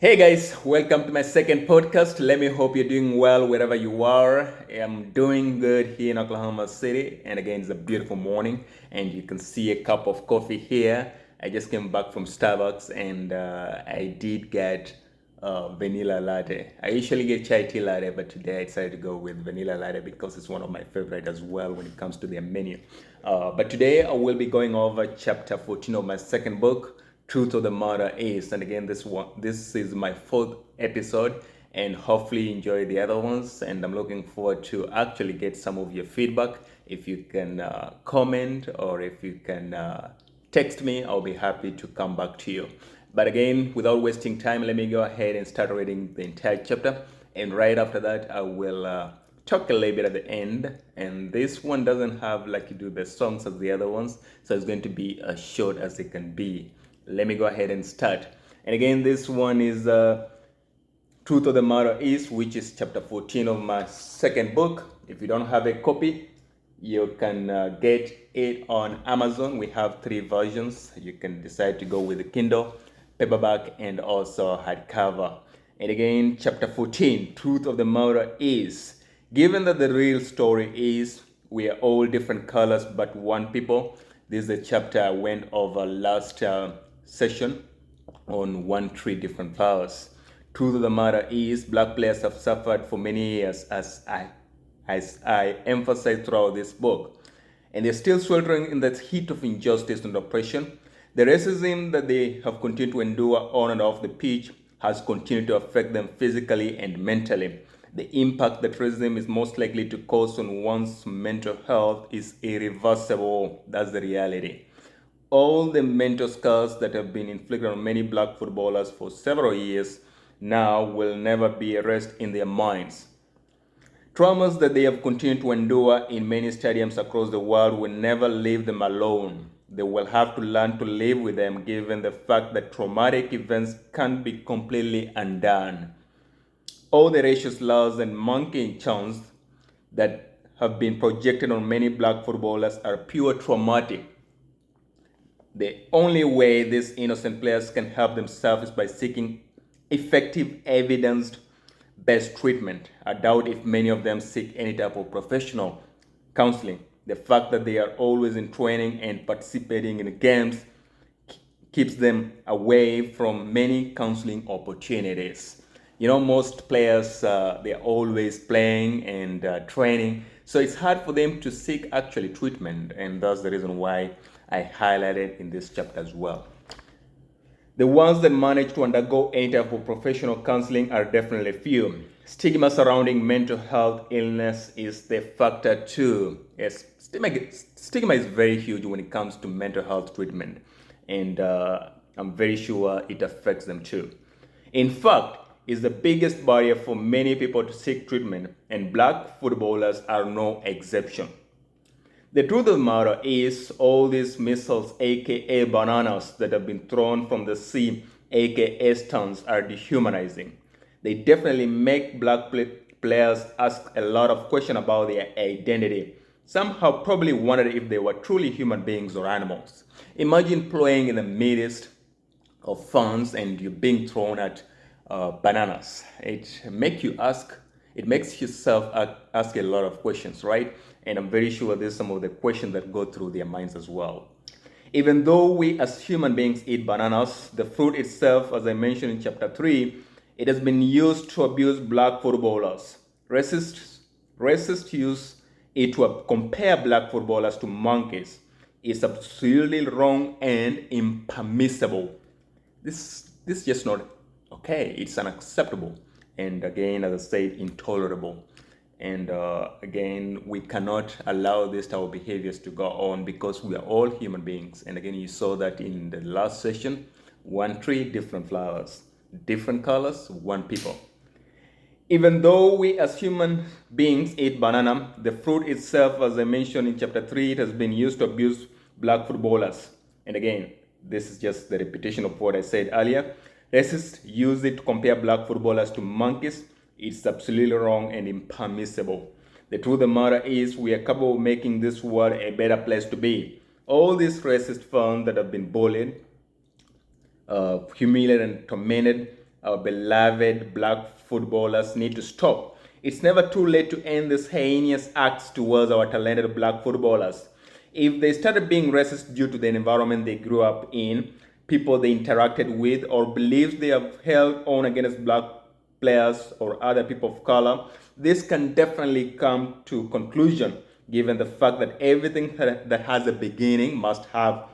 Hey guys, welcome to my second podcast. Let me hope you're doing well wherever you are. I'm doing good here in Oklahoma City, and again, it's a beautiful morning, and you can see a cup of coffee here. I just came back from Starbucks, and I did get vanilla latte. I usually get chai tea latte, but today I decided to go with vanilla latte because it's one of my favorite as well when it comes to their menu. But today I will be going over chapter 14 of my second book, Truth of the Matter Is. And again, this is my fourth episode, and hopefully you enjoy the other ones. And I'm looking forward to actually get some of your feedback. If you can comment or if you can text me, I'll be happy to come back to you. But again, without wasting time, let me go ahead and start reading the entire chapter. And right after that, I will talk a little bit at the end. And this one doesn't have like you do the songs as the other ones, so it's going to be as short as it can be. Let me go ahead and start. And again, this one is Truth of the Matter Is, which is chapter 14 of my second book. If you don't have a copy, you can get it on Amazon. We have three versions. You can decide to go with the Kindle, paperback, and also hardcover. And again, chapter 14, Truth of the Matter Is. Given that the real story is we are all different colors but one people. This is a chapter I went over last session on 1 3 different flowers. Truth of the matter is black players have suffered for many years as I emphasize throughout this book. And they're still sweltering in the heat of injustice and oppression. The racism that they have continued to endure on and off the pitch has continued to affect them physically and mentally. The impact that racism is most likely to cause on one's mental health is irreversible. That's the reality. All the mental scars that have been inflicted on many black footballers for several years now will never be erased in their minds. Traumas that they have continued to endure in many stadiums across the world will never leave them alone. They will have to learn to live with them given the fact that traumatic events can't be completely undone. All the racial slurs and monkey chants that have been projected on many black footballers are pure traumatic. The only way these innocent players can help themselves is by seeking effective evidence-based treatment. I doubt if many of them seek any type of professional counseling. The fact that they are always in training and participating in games keeps them away from many counseling opportunities. You know, most players, they're always playing and training, so it's hard for them to seek actually treatment, and that's the reason why I highlighted in this chapter as well. The ones that manage to undergo any type of professional counseling are definitely few. Stigma surrounding mental health illness is the factor too. Yes, stigma is very huge when it comes to mental health treatment, and I'm very sure it affects them too. In fact, it's the biggest barrier for many people to seek treatment, and black footballers are no exception. The truth of the matter is, all these missiles, aka bananas, that have been thrown from the sea, aka stones, are dehumanizing. They definitely make black players ask a lot of questions about their identity. Some have probably wondered if they were truly human beings or animals. Imagine playing in the midst of fans and you're being thrown at bananas. It makes yourself ask a lot of questions, right? And I'm very sure there's some of the questions that go through their minds as well. Even though we as human beings eat bananas, the fruit itself, as I mentioned in chapter 3, it has been used to abuse black footballers. Racists use it to compare black footballers to monkeys. It's absolutely wrong and impermissible. This is just not okay. It's unacceptable. And again, as I said, intolerable. And again, we cannot allow this type of behaviors to go on because we are all human beings. And again, you saw that in the last session, 1 3 different flowers, different colors, one people. Even though we as human beings eat banana, the fruit itself, as I mentioned in chapter 3, it has been used to abuse black footballers. And again, this is just the repetition of what I said earlier. Racists use it to compare black footballers to monkeys. It's absolutely wrong and impermissible. The truth of the matter is we are capable of making this world a better place to be. All these racist fans that have been bullied, humiliated and tormented, our beloved black footballers need to stop. It's never too late to end these heinous acts towards our talented black footballers. If they started being racist due to the environment they grew up in, people they interacted with, or beliefs they have held on against black players or other people of color, this can definitely come to conclusion given the fact that everything that has a beginning must have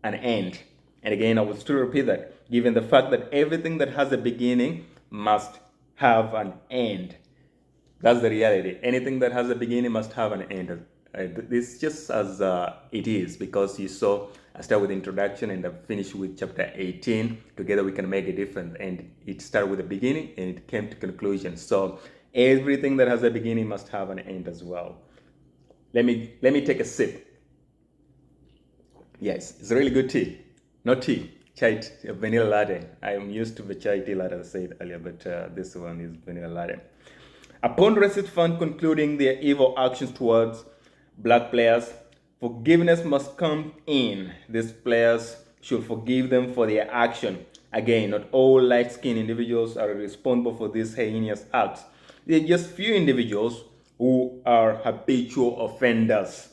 an end. And again, I will still repeat that, given the fact that everything that has a beginning must have an end. That's the reality. Anything that has a beginning must have an end. This just as it is, because you saw I start with introduction and I finish with chapter 18. Together we can make a difference. And it started with a beginning and it came to conclusion. So everything that has a beginning must have an end as well. Let me take a sip. Yes, it's really good tea. Not tea, chai, vanilla latte. I am used to the chai tea latte, as I said earlier, but this one is vanilla latte. Upon racist fans concluding their evil actions towards black players, forgiveness must come in. These players should forgive them for their action. Again, not all light-skinned individuals are responsible for these heinous acts. There are just few individuals who are habitual offenders.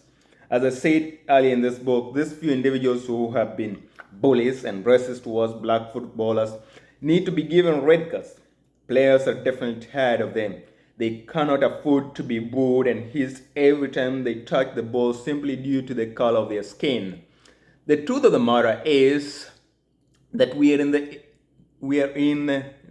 As I said earlier in this book, these few individuals who have been bullies and racist towards black footballers need to be given red cards. Players are definitely tired of them. They cannot afford to be booed and hissed every time they touch the ball simply due to the color of their skin. The truth of the matter is that we are in the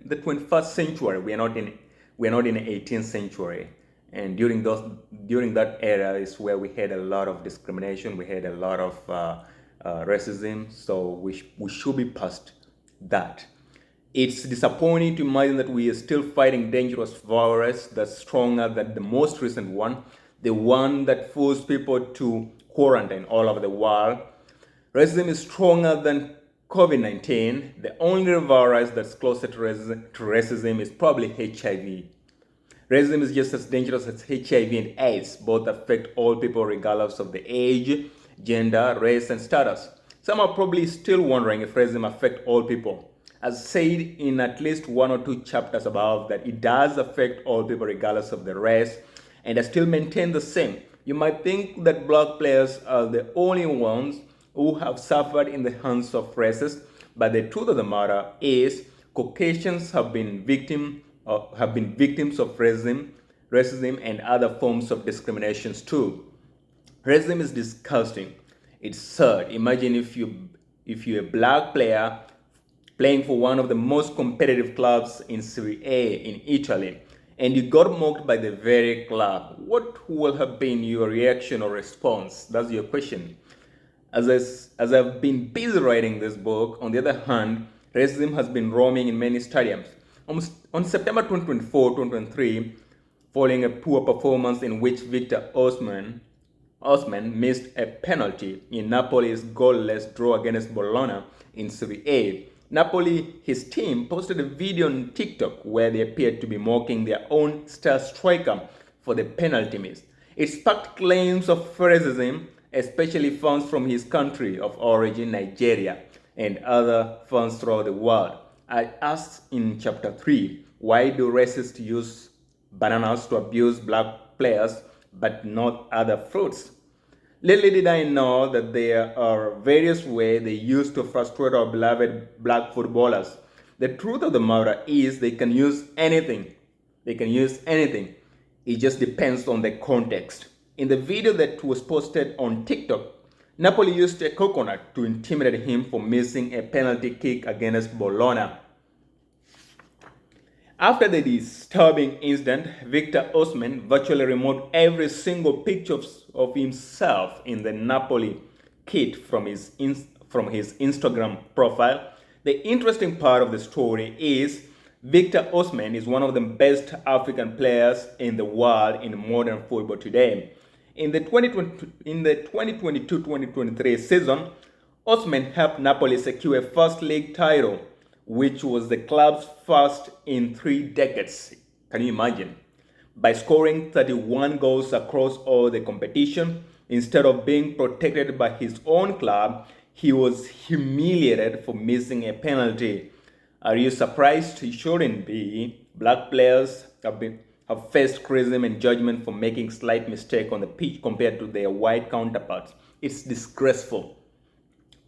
21st century. We are not in the 18th century. And during that era is where we had a lot of discrimination. We had a lot of racism. So we should be past that. It's disappointing to imagine that we are still fighting dangerous virus that's stronger than the most recent one, the one that forced people to quarantine all over the world. Racism is stronger than COVID-19. The only virus that's closer to racism is probably HIV. Racism is just as dangerous as HIV and AIDS. Both affect all people regardless of the age, gender, race, and status. Some are probably still wondering if racism affects all people. As said in at least one or two chapters above, that it does affect all people regardless of the race, and I still maintain the same. You might think that black players are the only ones who have suffered in the hands of racists, but the truth of the matter is Caucasians have been victims of racism and other forms of discriminations too. Racism is disgusting. It's sad. Imagine if you're a black player playing for one of the most competitive clubs in Serie A in Italy, and you got mocked by the very club. What will have been your reaction or response? That's your question. As I've been busy writing this book, on the other hand, racism has been roaming in many stadiums. On September 2024, 2023, following a poor performance in which Victor Osimhen missed a penalty in Napoli's goalless draw against Bologna in Serie A, Napoli, his team, posted a video on TikTok where they appeared to be mocking their own star striker for the penalty miss. It sparked claims of racism, especially fans from his country of origin, Nigeria, and other fans throughout the world. I asked in chapter 3, why do racists use bananas to abuse black players but not other fruits? Little did I know that there are various ways they use to frustrate our beloved black footballers. The truth of the matter is they can use anything. It just depends on the context. In the video that was posted on TikTok, Napoli used a coconut to intimidate him for missing a penalty kick against Bologna. After the disturbing incident, Victor Osimhen virtually removed every single picture of himself in the Napoli kit from his Instagram profile. The interesting part of the story is Victor Osimhen is one of the best African players in the world in modern football today. In the 2022-2023 season, Osimhen helped Napoli secure a first league title, which was the club's first in 3 decades. Can you imagine? By scoring 31 goals across all the competition, instead of being protected by his own club, he was humiliated for missing a penalty. Are you surprised? You shouldn't be. Black players have faced criticism and judgment for making slight mistake on the pitch compared to their white counterparts. It's disgraceful.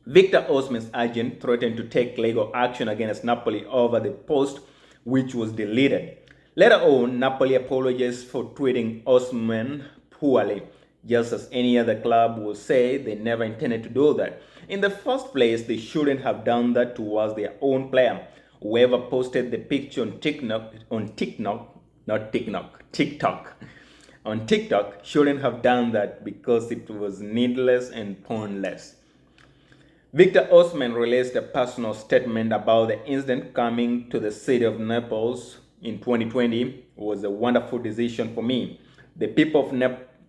Victor Osimhen's agent threatened to take legal action against Napoli over the post, which was deleted. Later on, Napoli apologized for treating Osimhen poorly, just as any other club will say they never intended to do that. In the first place, they shouldn't have done that towards their own player. Whoever posted the picture on TikTok shouldn't have done that because it was needless and pointless. Victor Osimhen released a personal statement about the incident. Coming to the city of Naples in 2020 was a wonderful decision for me. The people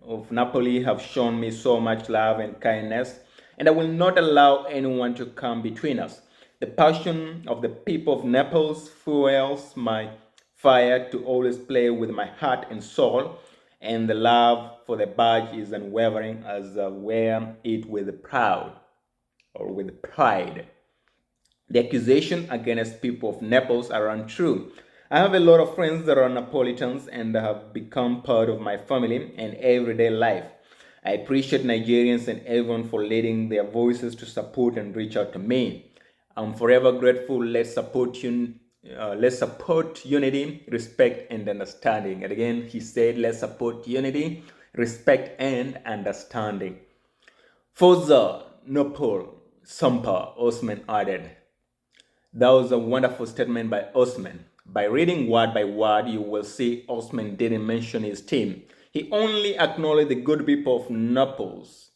of Napoli have shown me so much love and kindness, and I will not allow anyone to come between us. The passion of the people of Naples fuels my fire to always play with my heart and soul, and the love for the badge is unwavering as I wear it with pride. The accusation against people of Naples are untrue. I have a lot of friends that are Neapolitans and have become part of my family and everyday life. I appreciate Nigerians and everyone for letting their voices to support and reach out to me. I'm forever grateful. Let's support unity, respect, and understanding. And again, he said, let's support unity, respect, and understanding. Forza Napoli, Sampa, Osimhen added. That was a wonderful statement by Osimhen. By reading word by word, you will see Osimhen didn't mention his team. He only acknowledged the good people of Naples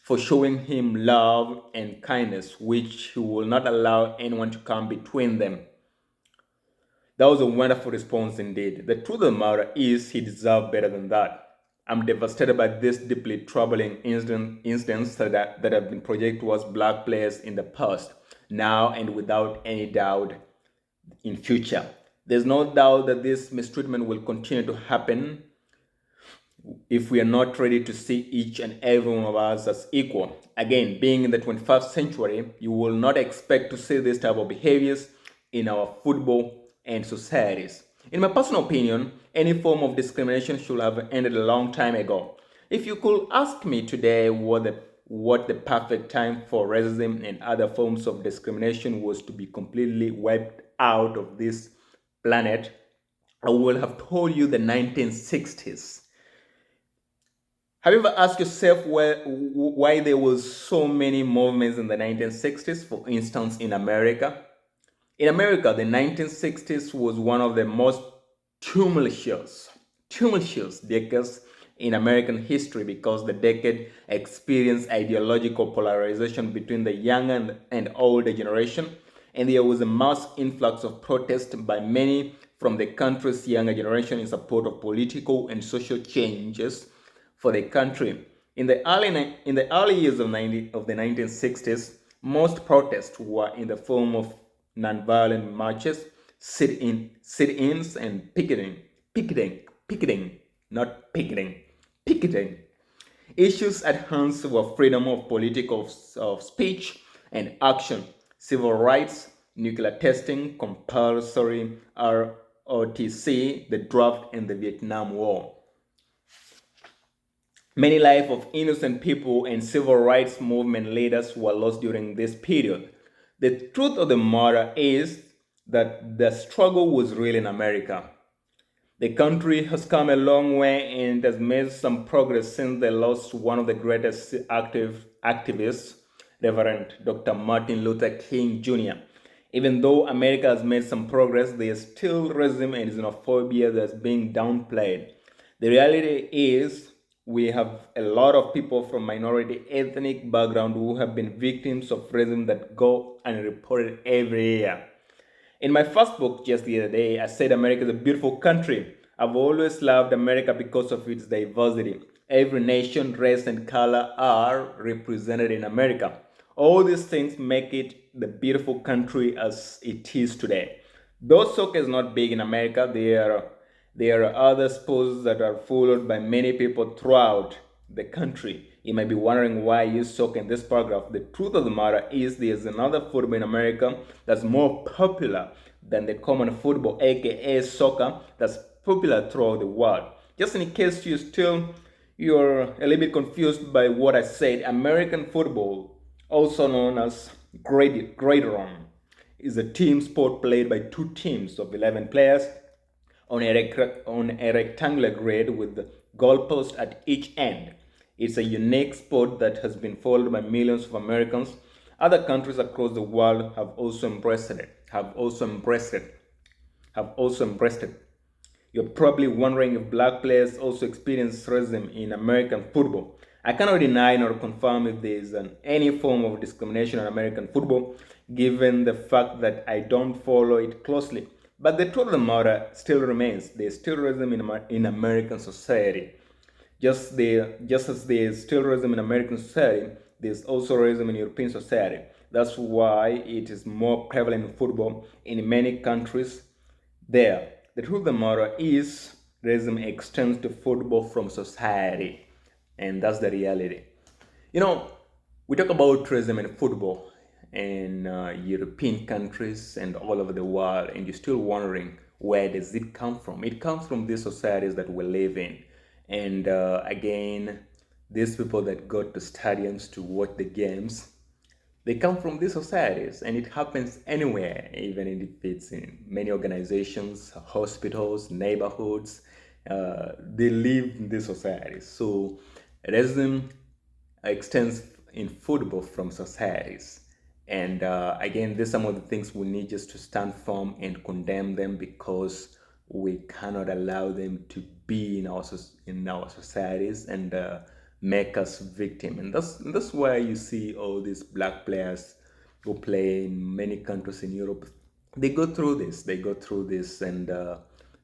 for showing him love and kindness, which he will not allow anyone to come between them. That was a wonderful response indeed. The truth of the matter is he deserved better than that. I'm devastated by this deeply troubling incidents that have been projected towards black players in the past, now and without any doubt in future. There's no doubt that this mistreatment will continue to happen if we are not ready to see each and every one of us as equal. Again, being in the 21st century, you will not expect to see this type of behaviors in our football and societies. In my personal opinion, any form of discrimination should have ended a long time ago. If you could ask me today what the perfect time for racism and other forms of discrimination was to be completely wiped out of this planet, I would have told you the 1960s. Have you ever asked yourself why there was so many movements in the 1960s, for instance, in America? In America, the 1960s was one of the most tumultuous decades in American history because the decade experienced ideological polarization between the younger and older generation, and there was a mass influx of protest by many from the country's younger generation in support of political and social changes for the country. In the early years of the 1960s, most protests were in the form of nonviolent marches, sit-ins, and picketing. Issues at hand were freedom of political speech and action, civil rights, nuclear testing, compulsory ROTC, the draft, and the Vietnam War. Many lives of innocent people and civil rights movement leaders were lost during this period. The truth of the matter is that the struggle was real in America. The country has come a long way and has made some progress since they lost one of the greatest activists, Reverend Dr. Martin Luther King Jr. Even though America has made some progress, there is still racism and xenophobia that's being downplayed. The reality is we have a lot of people from minority ethnic background who have been victims of racism that go unreported every year. In my first book just the other day, I said America is a beautiful country. I've always loved America because of its diversity. Every nation, race, and color are represented in America. All these things make it the beautiful country as it is today. Though soccer is not big in America, there are other sports that are followed by many people throughout the country. You might be wondering why I use soccer in this paragraph. The truth of the matter is there's another football in America that's more popular than the common football, aka soccer, that's popular throughout the world. Just in case you're a little bit confused by what I said, American football, also known as gridiron, is a team sport played by two teams of 11 players on a rectangular grid with the goalpost at each end. It's a unique sport that has been followed by millions of Americans. Other countries across the world have also embraced it. You're probably wondering if black players also experience racism in American football. I cannot deny nor confirm if there is any form of discrimination in American football, given the fact that I don't follow it closely. But the truth of the matter still remains. There's still racism in American society. Just as there's still racism in American society, there's also racism in European society. That's why it is more prevalent in football in many countries there. The truth of the matter is racism extends to football from society, and that's the reality. You know, we talk about racism in football in European countries and all over the world, and you're still wondering where does it come from? It comes from these societies that we live in, and again, these people that go to stadiums to watch the games, they come from these societies, and it happens anywhere, even if it's in many organizations, hospitals, neighborhoods. They live in these societies. So racism extends in football from societies. And again, these are some of the things we need just to stand firm and condemn them, because we cannot allow them to be in our societies and make us victim. And that's why you see all these black players who play in many countries in Europe. They go through this, and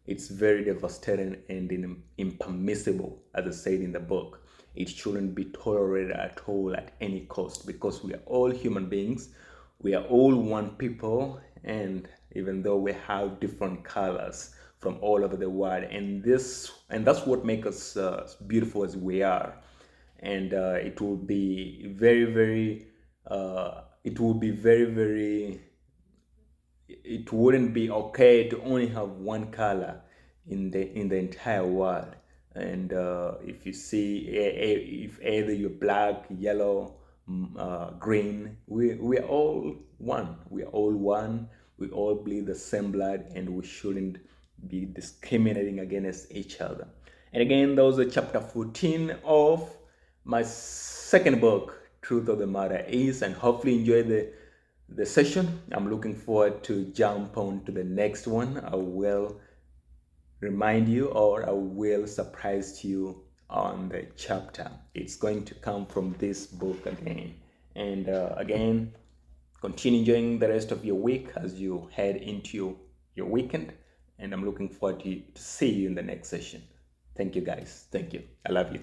it's very devastating and impermissible, as I said in the book. It shouldn't be tolerated at all at any cost, because we are all human beings. We are all one people, and even though we have different colors from all over the world, and that's what makes us beautiful as we are. And it will be very, very it wouldn't be okay to only have one color in the entire world. And if you see, if either you're black, yellow, green, we're all one. We all bleed the same blood, and we shouldn't be discriminating against each other. And again, that was chapter 14 of my second book, Truth of the Matter Is, and hopefully enjoy the session. I'm looking forward to jump on to the next one. I will remind you, or I will surprise you on the chapter. It's going to come from this book again. And again, continue enjoying the rest of your week as you head into your weekend. And I'm looking forward to see you in the next session. Thank you, guys. Thank you. I love you.